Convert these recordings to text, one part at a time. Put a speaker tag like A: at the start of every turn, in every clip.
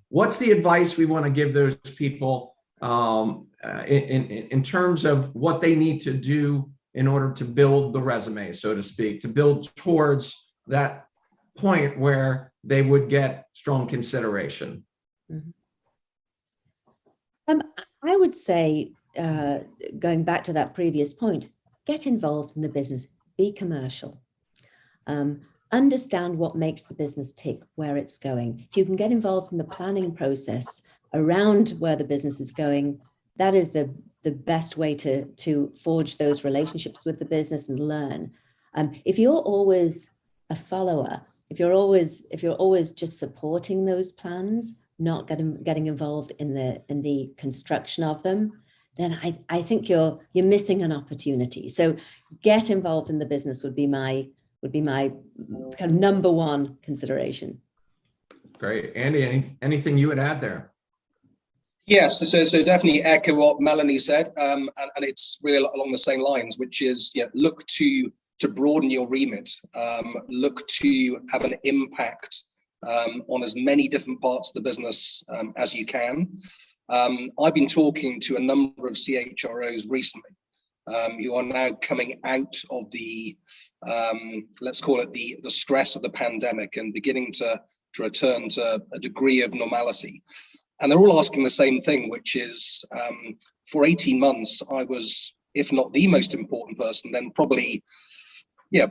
A: what's the advice we want to give those people in terms of what they need to do in order to build the resume, so to speak, to build towards that point where they would get strong consideration?
B: Mm-hmm. I would say, going back to that previous point, get involved in the business, be commercial, understand what makes the business tick, where it's going. If you can get involved in the planning process around where the business is going, that is the best way to forge those relationships with the business and learn. If you're always a follower, if you're always just supporting those plans, not getting involved in the construction of them, then I think you're missing an opportunity. So get involved in the business would be my kind of number one consideration.
A: Great. Andy, anything you would add there?
C: Yes, so definitely echo what Melanie said, and it's really along the same lines, which is, look to broaden your remit, look to have an impact on as many different parts of the business as you can. I've been talking to a number of CHROs recently who are now coming out of the, let's call it the stress of the pandemic and beginning to return to a degree of normality. And they're all asking the same thing, which is, for 18 months, I was, if not the most important person, then probably,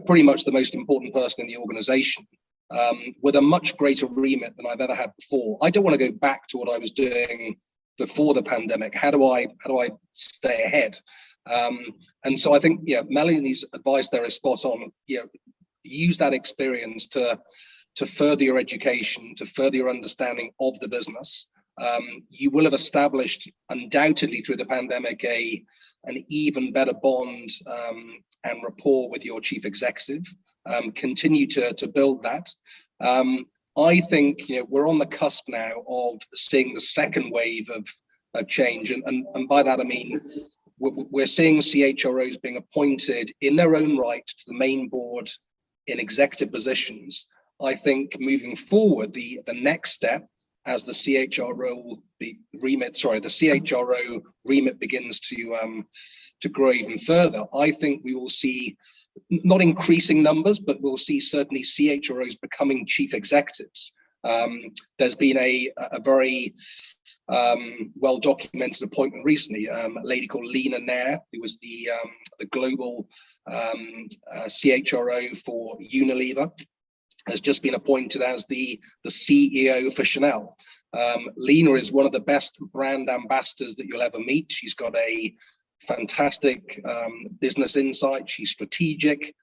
C: pretty much the most important person in the organization, with a much greater remit than I've ever had before. I don't want to go back to what I was doing before the pandemic. How do I stay ahead? And so I think, Melanie's advice there is spot on. Use that experience to further your education, to further your understanding of the business. You will have established, undoubtedly through the pandemic, an even better bond and rapport with your chief executive. Continue to build that. I think we're on the cusp now of seeing the second wave of change, and by that I mean we're seeing CHROs being appointed in their own right to the main board in executive positions. I think moving forward, the next step, as the CHRO remit begins to grow even further, I think we will see not increasing numbers, but we'll see certainly CHROs becoming chief executives. There's been a very well documented appointment recently, a lady called Lena Nair, who was the global CHRO for Unilever, has just been appointed as the CEO for Chanel. Lena is one of the best brand ambassadors that you'll ever meet. She's got a fantastic business insight. She's strategic.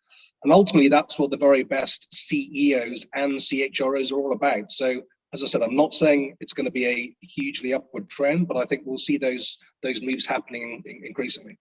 C: And ultimately, that's what the very best CEOs and CHROs are all about. So, as I said, I'm not saying it's going to be a hugely upward trend, but I think we'll see those moves happening increasingly.